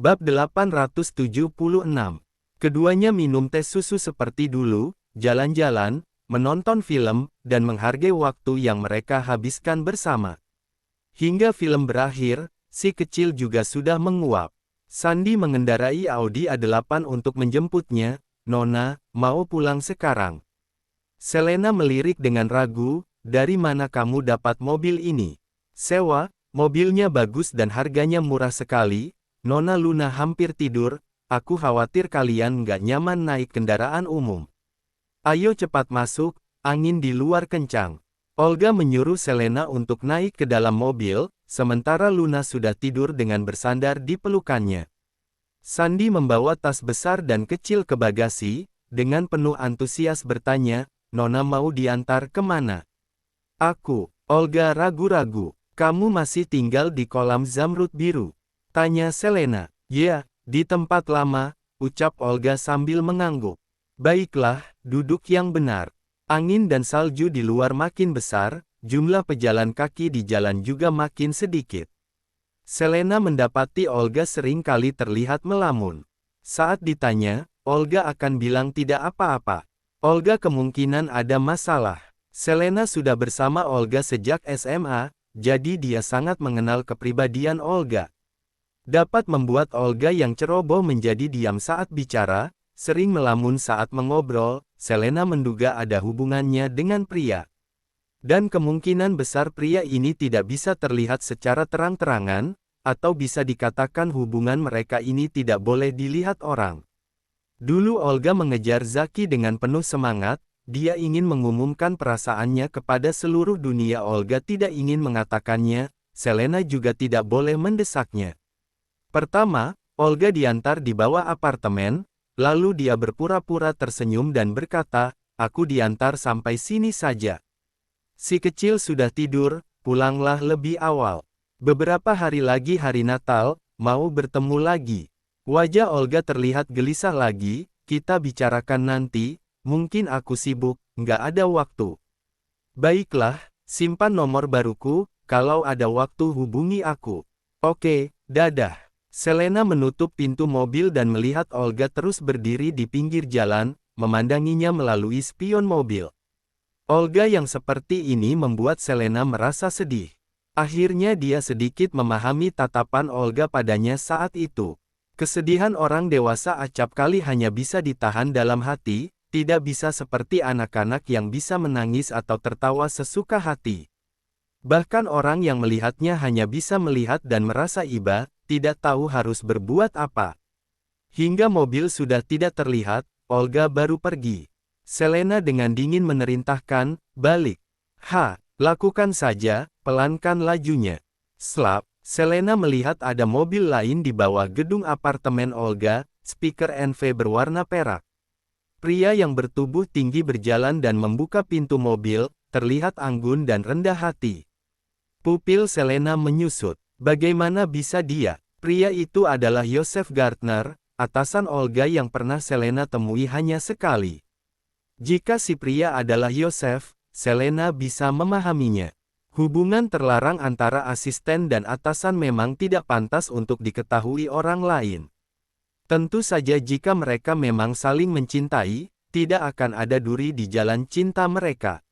Bab 876. Keduanya minum teh susu seperti dulu, jalan-jalan, menonton film, dan menghargai waktu yang mereka habiskan bersama. Hingga film berakhir, si kecil juga sudah menguap. Sandy mengendarai Audi A8 untuk menjemputnya. "Nona, mau pulang sekarang?" Selena melirik dengan ragu, "Dari mana kamu dapat mobil ini?" "Sewa, mobilnya bagus dan harganya murah sekali." "Nona Luna hampir tidur, aku khawatir kalian nggak nyaman naik kendaraan umum. Ayo cepat masuk, angin di luar kencang." Olga menyuruh Selena untuk naik ke dalam mobil, sementara Luna sudah tidur dengan bersandar di pelukannya. Sandy membawa tas besar dan kecil ke bagasi, dengan penuh antusias bertanya, "Nona mau diantar kemana?" "Aku." Olga ragu-ragu. "Kamu masih tinggal di kolam Zamrud Biru?" tanya Selena. "Ya, di tempat lama," ucap Olga sambil mengangguk. "Baiklah, duduk yang benar." Angin dan salju di luar makin besar, jumlah pejalan kaki di jalan juga makin sedikit. Selena mendapati Olga sering kali terlihat melamun. Saat ditanya, Olga akan bilang tidak apa-apa. Olga kemungkinan ada masalah. Selena sudah bersama Olga sejak SMA, jadi dia sangat mengenal kepribadian Olga. Dapat membuat Olga yang ceroboh menjadi diam saat bicara, sering melamun saat mengobrol. Selena menduga ada hubungannya dengan pria. Dan kemungkinan besar pria ini tidak bisa terlihat secara terang-terangan, atau bisa dikatakan hubungan mereka ini tidak boleh dilihat orang. Dulu Olga mengejar Zaki dengan penuh semangat, dia ingin mengumumkan perasaannya kepada seluruh dunia. Olga tidak ingin mengatakannya, Selena juga tidak boleh mendesaknya. Pertama, Olga diantar di bawah apartemen, lalu dia berpura-pura tersenyum dan berkata, "Aku diantar sampai sini saja. Si kecil sudah tidur, pulanglah lebih awal. Beberapa hari lagi hari Natal, mau bertemu lagi." Wajah Olga terlihat gelisah lagi. "Kita bicarakan nanti, mungkin aku sibuk, nggak ada waktu." "Baiklah, simpan nomor baruku, kalau ada waktu hubungi aku." "Oke, dadah." Selena menutup pintu mobil dan melihat Olga terus berdiri di pinggir jalan, memandanginya melalui spion mobil. Olga yang seperti ini membuat Selena merasa sedih. Akhirnya dia sedikit memahami tatapan Olga padanya saat itu. Kesedihan orang dewasa acap kali hanya bisa ditahan dalam hati, tidak bisa seperti anak-anak yang bisa menangis atau tertawa sesuka hati. Bahkan orang yang melihatnya hanya bisa melihat dan merasa iba, tidak tahu harus berbuat apa. Hingga mobil sudah tidak terlihat, Olga baru pergi. Selena dengan dingin memerintahkan, "Balik." Lakukan saja." Pelankan lajunya. Slap, Selena melihat ada mobil lain di bawah gedung apartemen Olga, speaker NV berwarna perak. Pria yang bertubuh tinggi berjalan dan membuka pintu mobil, terlihat anggun dan rendah hati. Pupil Selena menyusut. Bagaimana bisa dia? Pria itu adalah Joseph Gardner, atasan Olga yang pernah Selena temui hanya sekali. Jika si pria adalah Joseph, Selena bisa memahaminya. Hubungan terlarang antara asisten dan atasan memang tidak pantas untuk diketahui orang lain. Tentu saja jika mereka memang saling mencintai, tidak akan ada duri di jalan cinta mereka.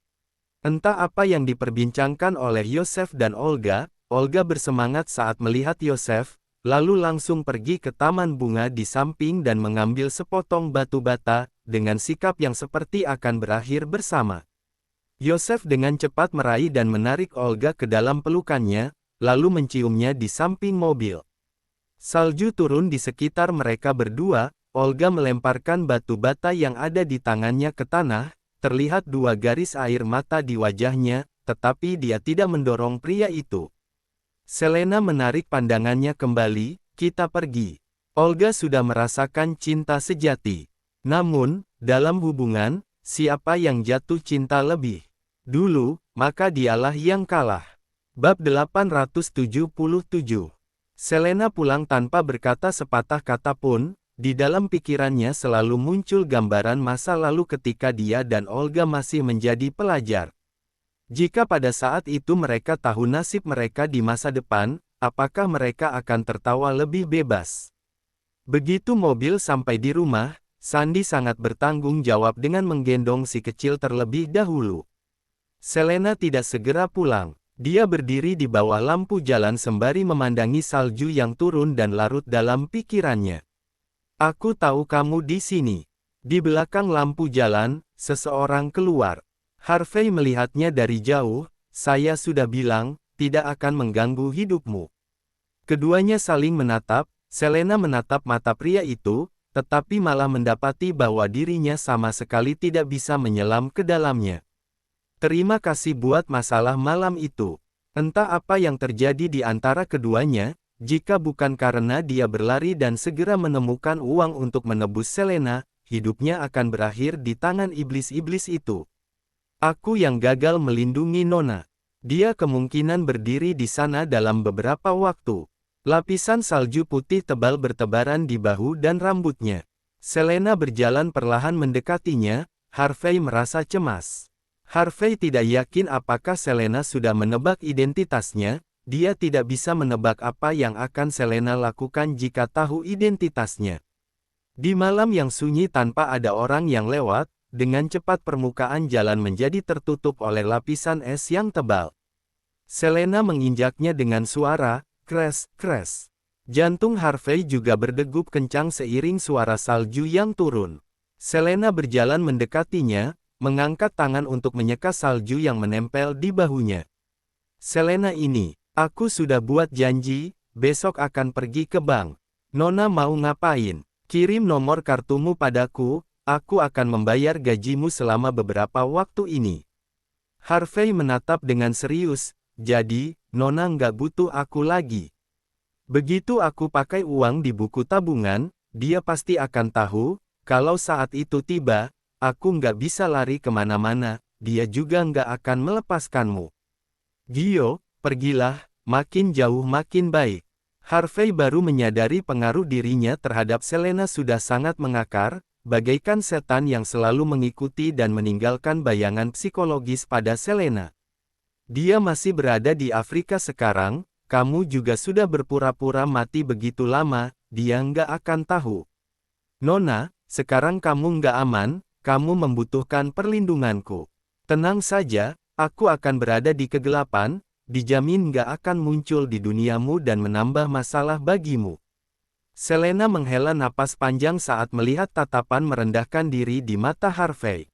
Entah apa yang diperbincangkan oleh Joseph dan Olga. Olga bersemangat saat melihat Joseph, lalu langsung pergi ke taman bunga di samping dan mengambil sepotong batu bata, dengan sikap yang seperti akan berakhir bersama. Joseph dengan cepat meraih dan menarik Olga ke dalam pelukannya, lalu menciumnya di samping mobil. Salju turun di sekitar mereka berdua. Olga melemparkan batu bata yang ada di tangannya ke tanah, terlihat dua garis air mata di wajahnya, tetapi dia tidak mendorong pria itu. Selena menarik pandangannya kembali, "Kita pergi." Olga sudah merasakan cinta sejati. Namun, dalam hubungan, siapa yang jatuh cinta lebih dulu, maka dialah yang kalah. Bab 877. Selena pulang tanpa berkata sepatah kata pun. Di dalam pikirannya selalu muncul gambaran masa lalu ketika dia dan Olga masih menjadi pelajar. Jika pada saat itu mereka tahu nasib mereka di masa depan, apakah mereka akan tertawa lebih bebas? Begitu mobil sampai di rumah, Sandy sangat bertanggung jawab dengan menggendong si kecil terlebih dahulu. Selena tidak segera pulang. Dia berdiri di bawah lampu jalan sembari memandangi salju yang turun dan larut dalam pikirannya. Aku tahu kamu di sini. Di belakang lampu jalan, seseorang keluar. Harvey melihatnya dari jauh. Saya sudah bilang, tidak akan mengganggu hidupmu. Keduanya saling menatap. Selena menatap mata pria itu, tetapi malah mendapati bahwa dirinya sama sekali tidak bisa menyelam ke dalamnya. Terima kasih buat masalah malam itu. Entah apa yang terjadi di antara keduanya, jika bukan karena dia berlari dan segera menemukan uang untuk menebus Selena, hidupnya akan berakhir di tangan iblis-iblis itu. Aku yang gagal melindungi Nona. Dia kemungkinan berdiri di sana dalam beberapa waktu. Lapisan salju putih tebal bertebaran di bahu dan rambutnya. Selena berjalan perlahan mendekatinya. Harvey merasa cemas. Harvey tidak yakin apakah Selena sudah menebak identitasnya. Dia tidak bisa menebak apa yang akan Selena lakukan jika tahu identitasnya. Di malam yang sunyi tanpa ada orang yang lewat, dengan cepat permukaan jalan menjadi tertutup oleh lapisan es yang tebal. Selena menginjaknya dengan suara, kres, kres. Jantung Harvey juga berdegup kencang seiring suara salju yang turun. Selena berjalan mendekatinya, mengangkat tangan untuk menyeka salju yang menempel di bahunya. Selena ini, aku sudah buat janji, besok akan pergi ke bank. Nona mau ngapain? Kirim nomor kartumu padaku, aku akan membayar gajimu selama beberapa waktu ini. Harvey menatap dengan serius, jadi, Nona nggak butuh aku lagi. Begitu aku pakai uang di buku tabungan, dia pasti akan tahu, kalau saat itu tiba, aku nggak bisa lari kemana-mana, dia juga nggak akan melepaskanmu. Gio, pergilah, makin jauh makin baik. Harvey baru menyadari pengaruh dirinya terhadap Selena sudah sangat mengakar, bagaikan setan yang selalu mengikuti dan meninggalkan bayangan psikologis pada Selena. Dia masih berada di Afrika sekarang, kamu juga sudah berpura-pura mati begitu lama, dia nggak akan tahu. Nona, sekarang kamu nggak aman, kamu membutuhkan perlindunganku. Tenang saja, aku akan berada di kegelapan, dijamin nggak akan muncul di duniamu dan menambah masalah bagimu. Selena menghela napas panjang saat melihat tatapan merendahkan diri di mata Harvey.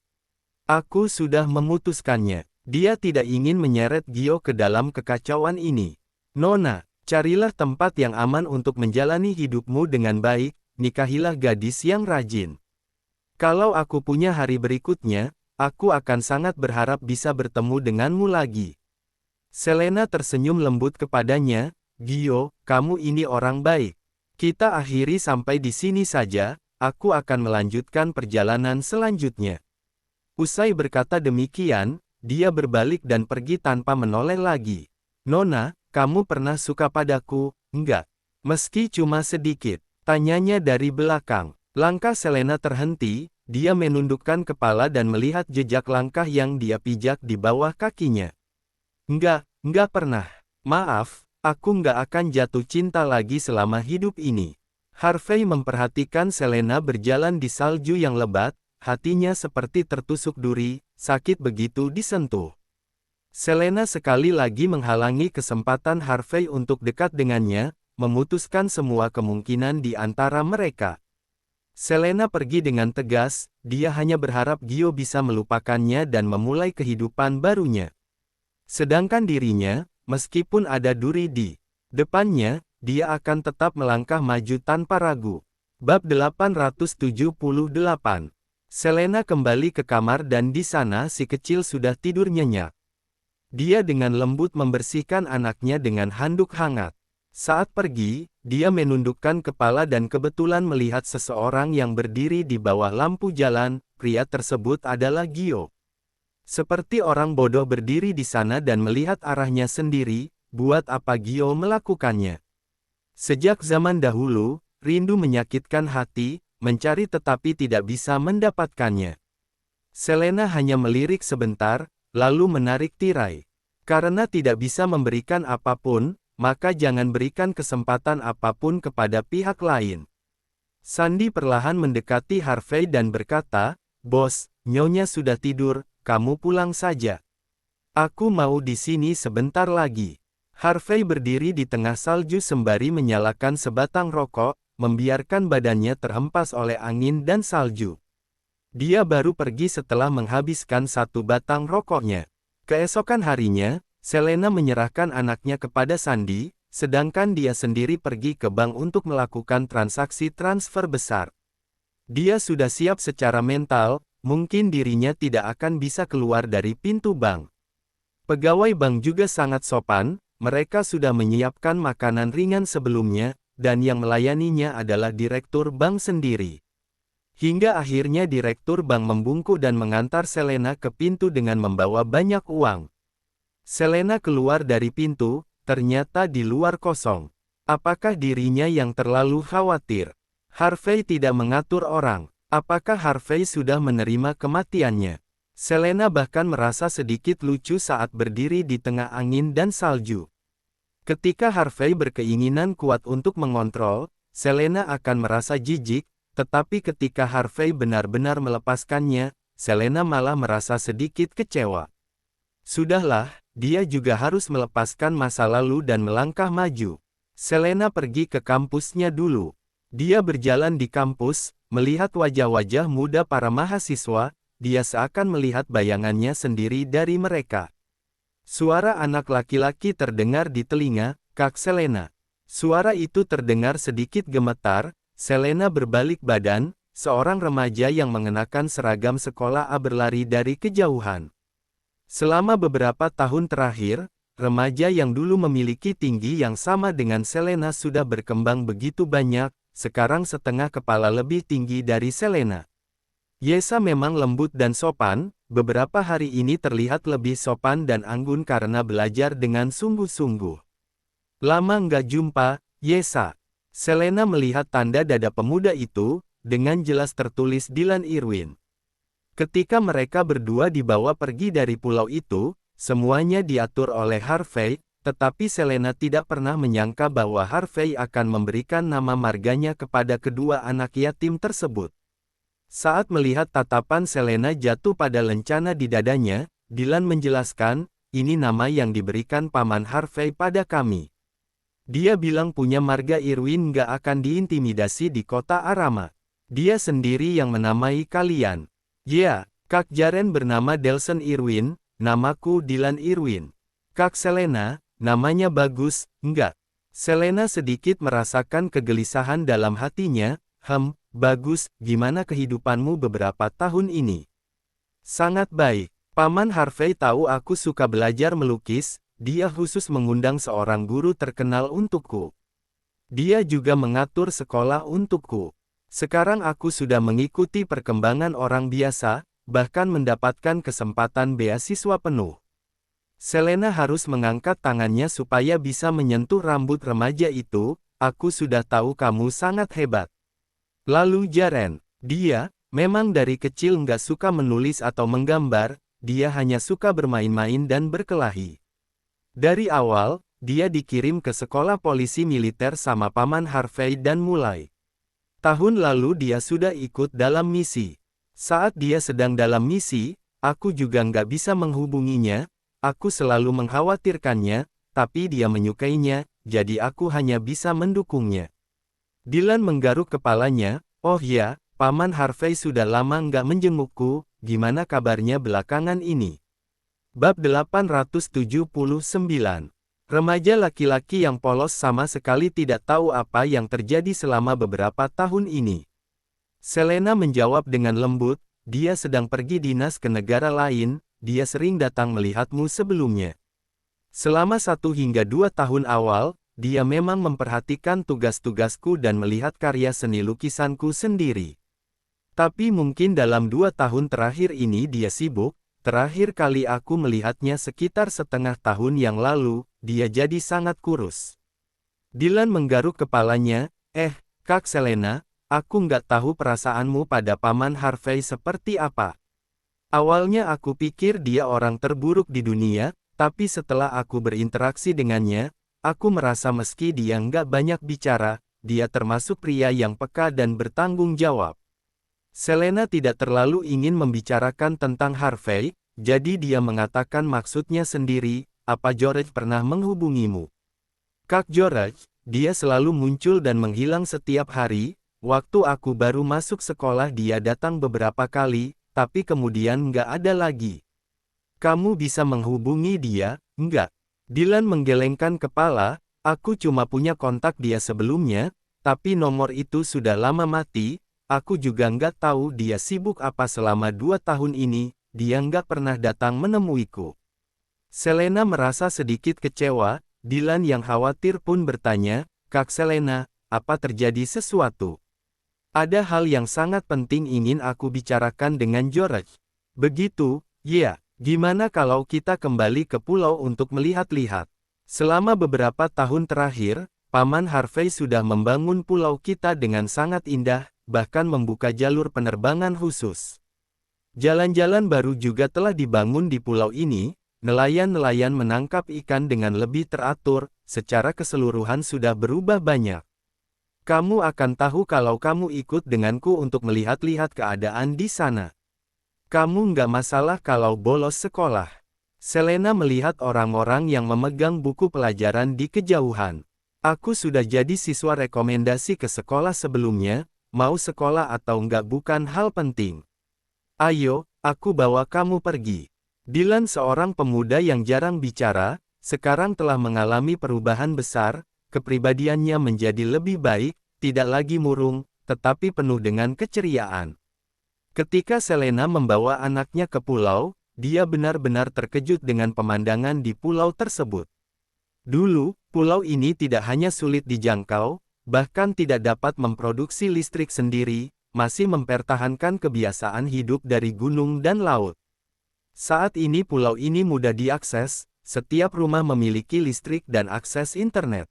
Aku sudah memutuskannya. Dia tidak ingin menyeret Gio ke dalam kekacauan ini. Nona, carilah tempat yang aman untuk menjalani hidupmu dengan baik, nikahilah gadis yang rajin. Kalau aku punya hari berikutnya, aku akan sangat berharap bisa bertemu denganmu lagi. Selena tersenyum lembut kepadanya, Gio, kamu ini orang baik. Kita akhiri sampai di sini saja, aku akan melanjutkan perjalanan selanjutnya. Usai berkata demikian, dia berbalik dan pergi tanpa menoleh lagi. Nona, kamu pernah suka padaku, enggak? Meski cuma sedikit, tanyanya dari belakang. Langkah Selena terhenti, dia menundukkan kepala dan melihat jejak langkah yang dia pijak di bawah kakinya. Enggak pernah. Maaf, aku enggak akan jatuh cinta lagi selama hidup ini. Harvey memperhatikan Selena berjalan di salju yang lebat, hatinya seperti tertusuk duri, sakit begitu disentuh. Selena sekali lagi menghalangi kesempatan Harvey untuk dekat dengannya, memutuskan semua kemungkinan di antara mereka. Selena pergi dengan tegas, dia hanya berharap Gio bisa melupakannya dan memulai kehidupan barunya. Sedangkan dirinya, meskipun ada duri di depannya, dia akan tetap melangkah maju tanpa ragu. Bab 878. Selena kembali ke kamar dan di sana si kecil sudah tidur nyenyak. Dia dengan lembut membersihkan anaknya dengan handuk hangat. Saat pergi, dia menundukkan kepala dan kebetulan melihat seseorang yang berdiri di bawah lampu jalan. Pria tersebut adalah Gio. Seperti orang bodoh berdiri di sana dan melihat arahnya sendiri, buat apa Gio melakukannya? Sejak zaman dahulu, rindu menyakitkan hati, mencari tetapi tidak bisa mendapatkannya. Selena hanya melirik sebentar, lalu menarik tirai. Karena tidak bisa memberikan apapun, maka jangan berikan kesempatan apapun kepada pihak lain. Sandy perlahan mendekati Harvey dan berkata, "Bos, Nyonya sudah tidur, kamu pulang saja. Aku mau di sini sebentar lagi." Harvey berdiri di tengah salju sembari menyalakan sebatang rokok, membiarkan badannya terhempas oleh angin dan salju. Dia baru pergi setelah menghabiskan satu batang rokoknya. Keesokan harinya, Selena menyerahkan anaknya kepada Sandy, sedangkan dia sendiri pergi ke bank untuk melakukan transaksi transfer besar. Dia sudah siap secara mental, mungkin dirinya tidak akan bisa keluar dari pintu bank. Pegawai bank juga sangat sopan, mereka sudah menyiapkan makanan ringan sebelumnya, dan yang melayaninya adalah direktur bank sendiri. Hingga akhirnya direktur bank membungkuk dan mengantar Selena ke pintu dengan membawa banyak uang. Selena keluar dari pintu, ternyata di luar kosong. Apakah dirinya yang terlalu khawatir? Harvey tidak mengatur orang. Apakah Harvey sudah menerima kematiannya? Selena bahkan merasa sedikit lucu saat berdiri di tengah angin dan salju. Ketika Harvey berkeinginan kuat untuk mengontrol, Selena akan merasa jijik, tetapi ketika Harvey benar-benar melepaskannya, Selena malah merasa sedikit kecewa. Sudahlah, dia juga harus melepaskan masa lalu dan melangkah maju. Selena pergi ke kampusnya dulu. Dia berjalan di kampus, melihat wajah-wajah muda para mahasiswa. Dia seakan melihat bayangannya sendiri dari mereka. Suara anak laki-laki terdengar di telinga, "Kak Selena." Suara itu terdengar sedikit gemetar. Selena berbalik badan, seorang remaja yang mengenakan seragam sekolah berlari dari kejauhan. Selama beberapa tahun terakhir, remaja yang dulu memiliki tinggi yang sama dengan Selena sudah berkembang begitu banyak, sekarang setengah kepala lebih tinggi dari Selena. Yesa memang lembut dan sopan, beberapa hari ini terlihat lebih sopan dan anggun karena belajar dengan sungguh-sungguh. "Lama nggak jumpa, Yesa." Selena melihat tanda dada pemuda itu, dengan jelas tertulis Dylan Irwin. Ketika mereka berdua dibawa pergi dari pulau itu, semuanya diatur oleh Harvey, tetapi Selena tidak pernah menyangka bahwa Harvey akan memberikan nama marganya kepada kedua anak yatim tersebut. Saat melihat tatapan Selena jatuh pada lencana di dadanya, Dylan menjelaskan, "Ini nama yang diberikan Paman Harvey pada kami. Dia bilang punya marga Irwin nggak akan diintimidasi di kota Arama. Dia sendiri yang menamai kalian." "Ya, Kak Jaren bernama Delson Irwin, namaku Dylan Irwin." "Kak Selena, namanya bagus, enggak?" Selena sedikit merasakan kegelisahan dalam hatinya. Bagus, gimana kehidupanmu beberapa tahun ini?" "Sangat baik. Paman Harvey tahu aku suka belajar melukis, dia khusus mengundang seorang guru terkenal untukku. Dia juga mengatur sekolah untukku. Sekarang aku sudah mengikuti perkembangan orang biasa, bahkan mendapatkan kesempatan beasiswa penuh." Selena harus mengangkat tangannya supaya bisa menyentuh rambut remaja itu. "Aku sudah tahu kamu sangat hebat." Lalu Jaren, dia, memang dari kecil nggak suka menulis atau menggambar, dia hanya suka bermain-main dan berkelahi. Dari awal, dia dikirim ke sekolah polisi militer sama Paman Harvey dan mulai tahun lalu dia sudah ikut dalam misi. Saat dia sedang dalam misi, aku juga nggak bisa menghubunginya, aku selalu mengkhawatirkannya, tapi dia menyukainya, jadi aku hanya bisa mendukungnya. Dylan menggaruk kepalanya. "Oh ya, Paman Harvey sudah lama nggak menjengukku, gimana kabarnya belakangan ini?" Bab 879. Remaja laki-laki yang polos sama sekali tidak tahu apa yang terjadi selama beberapa tahun ini. Selena menjawab dengan lembut, "Dia sedang pergi dinas ke negara lain, dia sering datang melihatmu sebelumnya. Selama 1 hingga 2 tahun awal, dia memang memperhatikan tugas-tugasku dan melihat karya seni lukisanku sendiri. Tapi mungkin dalam 2 tahun terakhir ini dia sibuk, terakhir kali aku melihatnya sekitar setengah tahun yang lalu, dia jadi sangat kurus." Dylan menggaruk kepalanya, Kak Selena, aku nggak tahu perasaanmu pada Paman Harvey seperti apa. Awalnya aku pikir dia orang terburuk di dunia, tapi setelah aku berinteraksi dengannya, aku merasa meski dia nggak banyak bicara, dia termasuk pria yang peka dan bertanggung jawab. Selena tidak terlalu ingin membicarakan tentang Harvey, jadi dia mengatakan maksudnya sendiri, apa George pernah menghubungimu? Kak George, dia selalu muncul dan menghilang setiap hari, waktu aku baru masuk sekolah dia datang beberapa kali, tapi kemudian nggak ada lagi. Kamu bisa menghubungi dia, nggak? Dylan menggelengkan kepala, aku cuma punya kontak dia sebelumnya, tapi nomor itu sudah lama mati, aku juga nggak tahu dia sibuk apa selama 2 tahun ini, dia nggak pernah datang menemuiku. Selena merasa sedikit kecewa, Dylan yang khawatir pun bertanya, Kak Selena, apa terjadi sesuatu? Ada hal yang sangat penting ingin aku bicarakan dengan George. Begitu, ya. Gimana kalau kita kembali ke pulau untuk melihat-lihat? Selama beberapa tahun terakhir, Paman Harvey sudah membangun pulau kita dengan sangat indah, bahkan membuka jalur penerbangan khusus. Jalan-jalan baru juga telah dibangun di pulau ini, nelayan-nelayan menangkap ikan dengan lebih teratur, secara keseluruhan sudah berubah banyak. Kamu akan tahu kalau kamu ikut denganku untuk melihat-lihat keadaan di sana. Kamu nggak masalah kalau bolos sekolah. Selena melihat orang-orang yang memegang buku pelajaran di kejauhan. Aku sudah jadi siswa rekomendasi ke sekolah sebelumnya, mau sekolah atau nggak bukan hal penting. Ayo, aku bawa kamu pergi. Dylan seorang pemuda yang jarang bicara, sekarang telah mengalami perubahan besar, kepribadiannya menjadi lebih baik, tidak lagi murung, tetapi penuh dengan keceriaan. Ketika Selena membawa anaknya ke pulau, dia benar-benar terkejut dengan pemandangan di pulau tersebut. Dulu, pulau ini tidak hanya sulit dijangkau, bahkan tidak dapat memproduksi listrik sendiri, masih mempertahankan kebiasaan hidup dari gunung dan laut. Saat ini pulau ini mudah diakses, setiap rumah memiliki listrik dan akses internet.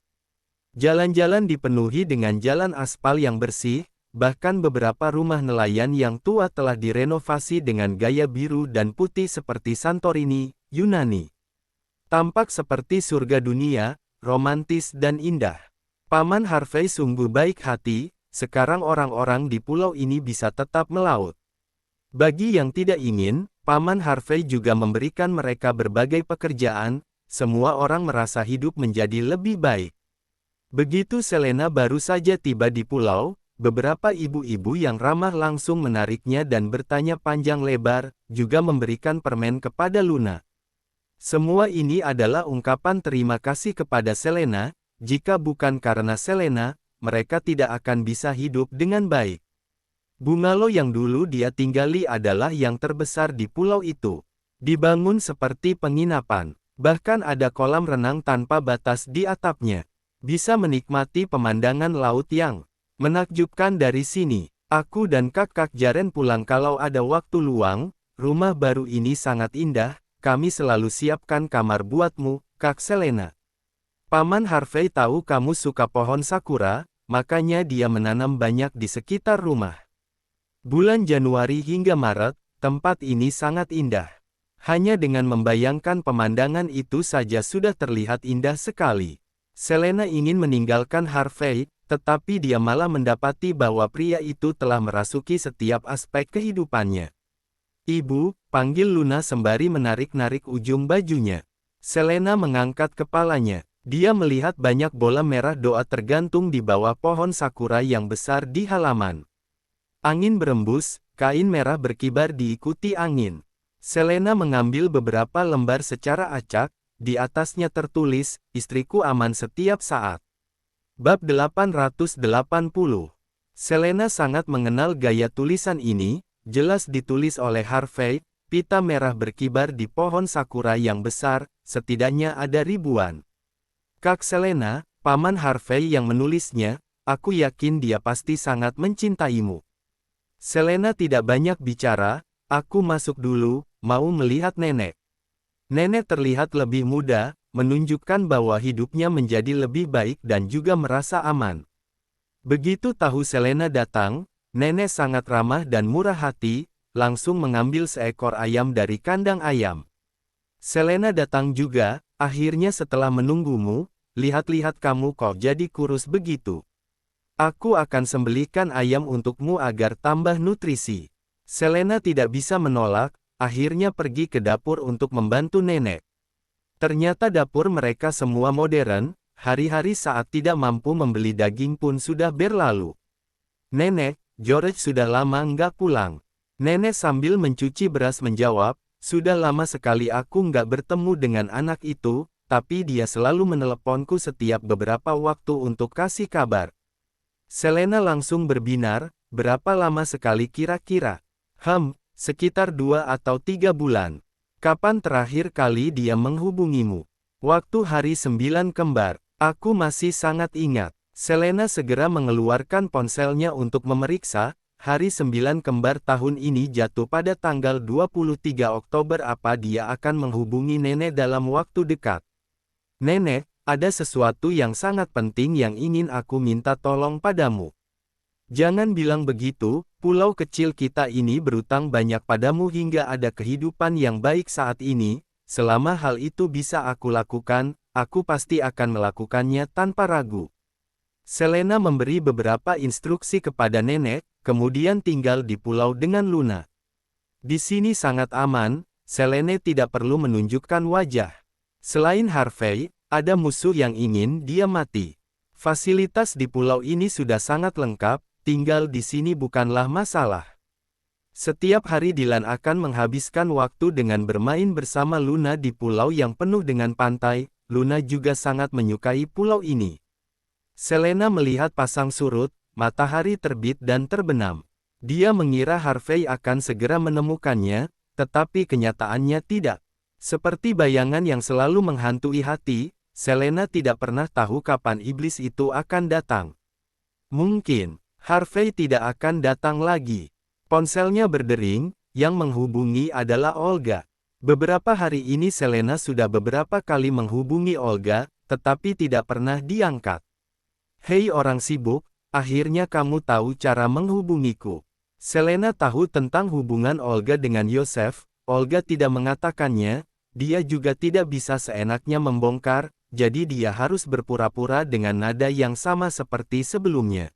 Jalan-jalan dipenuhi dengan jalan aspal yang bersih, bahkan beberapa rumah nelayan yang tua telah direnovasi dengan gaya biru dan putih seperti Santorini, Yunani. Tampak seperti surga dunia, romantis dan indah. Paman Harvey sungguh baik hati, sekarang orang-orang di pulau ini bisa tetap melaut. Bagi yang tidak ingin, Paman Harvey juga memberikan mereka berbagai pekerjaan, semua orang merasa hidup menjadi lebih baik. Begitu Selena baru saja tiba di pulau, beberapa ibu-ibu yang ramah langsung menariknya dan bertanya panjang lebar, juga memberikan permen kepada Luna. Semua ini adalah ungkapan terima kasih kepada Selena, jika bukan karena Selena, mereka tidak akan bisa hidup dengan baik. Bungalow yang dulu dia tinggali adalah yang terbesar di pulau itu. Dibangun seperti penginapan, bahkan ada kolam renang tanpa batas di atapnya. Bisa menikmati pemandangan laut yang menakjubkan dari sini. Aku dan kakak Jaren pulang kalau ada waktu luang, rumah baru ini sangat indah, kami selalu siapkan kamar buatmu, Kak Selena. Paman Harvey tahu kamu suka pohon sakura, makanya dia menanam banyak di sekitar rumah. Bulan Januari hingga Maret, tempat ini sangat indah. Hanya dengan membayangkan pemandangan itu saja sudah terlihat indah sekali. Selena ingin meninggalkan Harvey, tetapi dia malah mendapati bahwa pria itu telah merasuki setiap aspek kehidupannya. Ibu, panggil Luna sembari menarik-narik ujung bajunya. Selena mengangkat kepalanya. Dia melihat banyak bola merah doa tergantung di bawah pohon sakura yang besar di halaman. Angin berembus, kain merah berkibar diikuti angin. Selena mengambil beberapa lembar secara acak, di atasnya tertulis, istriku aman setiap saat. Bab 880. Selena sangat mengenal gaya tulisan ini, jelas ditulis oleh Harvey, pita merah berkibar di pohon sakura yang besar, setidaknya ada ribuan. Kak Selena, Paman Harvey yang menulisnya, aku yakin dia pasti sangat mencintaimu. Selena tidak banyak bicara, aku masuk dulu, mau melihat nenek. Nenek terlihat lebih muda, menunjukkan bahwa hidupnya menjadi lebih baik dan juga merasa aman. Begitu tahu Selena datang, nenek sangat ramah dan murah hati, langsung mengambil seekor ayam dari kandang ayam. Selena datang juga, akhirnya setelah menunggumu, lihat-lihat kamu kok jadi kurus begitu. Aku akan sembelihkan ayam untukmu agar tambah nutrisi. Selena tidak bisa menolak, akhirnya pergi ke dapur untuk membantu nenek. Ternyata dapur mereka semua modern, hari-hari saat tidak mampu membeli daging pun sudah berlalu. Nenek, George sudah lama nggak pulang. Nenek sambil mencuci beras menjawab, sudah lama sekali aku nggak bertemu dengan anak itu, tapi dia selalu meneleponku setiap beberapa waktu untuk kasih kabar. Selena langsung berbinar, berapa lama sekali kira-kira? Sekitar 2 atau 3 bulan. Kapan terakhir kali dia menghubungimu? Waktu hari 9 kembar. Aku masih sangat ingat. Selena segera mengeluarkan ponselnya untuk memeriksa, hari 9 kembar tahun ini jatuh pada tanggal 23 Oktober. Apa dia akan menghubungi nenek dalam waktu dekat? Nenek, ada sesuatu yang sangat penting yang ingin aku minta tolong padamu. Jangan bilang begitu, pulau kecil kita ini berutang banyak padamu hingga ada kehidupan yang baik saat ini. Selama hal itu bisa aku lakukan, aku pasti akan melakukannya tanpa ragu. Selena memberi beberapa instruksi kepada nenek, kemudian tinggal di pulau dengan Luna. Di sini sangat aman, Selena tidak perlu menunjukkan wajah. Selain Harvey, ada musuh yang ingin dia mati. Fasilitas di pulau ini sudah sangat lengkap, tinggal di sini bukanlah masalah. Setiap hari Dylan akan menghabiskan waktu dengan bermain bersama Luna di pulau yang penuh dengan pantai. Luna juga sangat menyukai pulau ini. Selena melihat pasang surut, matahari terbit dan terbenam. Dia mengira Harvey akan segera menemukannya, tetapi kenyataannya tidak. Seperti bayangan yang selalu menghantui hati, Selena tidak pernah tahu kapan iblis itu akan datang. Mungkin, Harvey tidak akan datang lagi. Ponselnya berdering, yang menghubungi adalah Olga. Beberapa hari ini Selena sudah beberapa kali menghubungi Olga, tetapi tidak pernah diangkat. Hei orang sibuk, akhirnya kamu tahu cara menghubungiku. Selena tahu tentang hubungan Olga dengan Yosef. Olga tidak mengatakannya, dia juga tidak bisa seenaknya membongkar, jadi dia harus berpura-pura dengan nada yang sama seperti sebelumnya.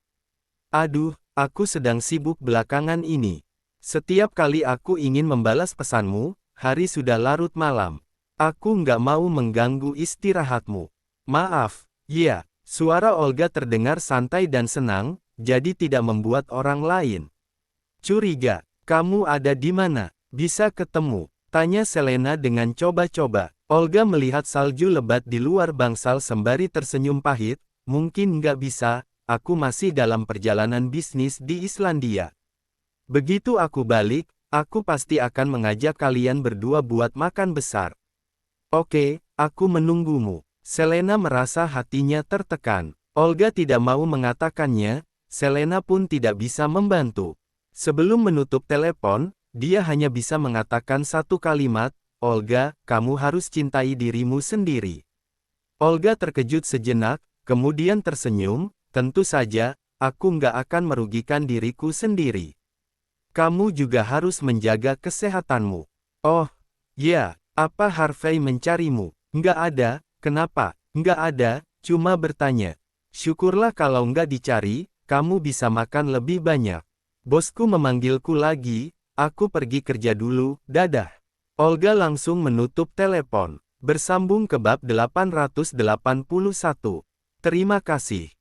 Aduh, aku sedang sibuk belakangan ini. Setiap kali aku ingin membalas pesanmu, hari sudah larut malam. Aku nggak mau mengganggu istirahatmu. Maaf, ya, suara Olga terdengar santai dan senang, jadi tidak membuat orang lain curiga. Kamu ada di mana? Bisa ketemu? Tanya Selena dengan coba-coba. Olga melihat salju lebat di luar bangsal sembari tersenyum pahit. Mungkin nggak bisa, aku masih dalam perjalanan bisnis di Islandia. Begitu aku balik, aku pasti akan mengajak kalian berdua buat makan besar. Oke, aku menunggumu. Selena merasa hatinya tertekan. Olga tidak mau mengatakannya, Selena pun tidak bisa membantu. Sebelum menutup telepon, dia hanya bisa mengatakan satu kalimat, Olga, kamu harus cintai dirimu sendiri. Olga terkejut sejenak, kemudian tersenyum, tentu saja, aku nggak akan merugikan diriku sendiri. Kamu juga harus menjaga kesehatanmu. Oh, ya, apa Harvey mencarimu? Nggak ada, kenapa? Nggak ada, cuma bertanya. Syukurlah kalau nggak dicari, kamu bisa makan lebih banyak. Bosku memanggilku lagi, aku pergi kerja dulu, dadah. Olga langsung menutup telepon. Bersambung ke bab 881. Terima kasih.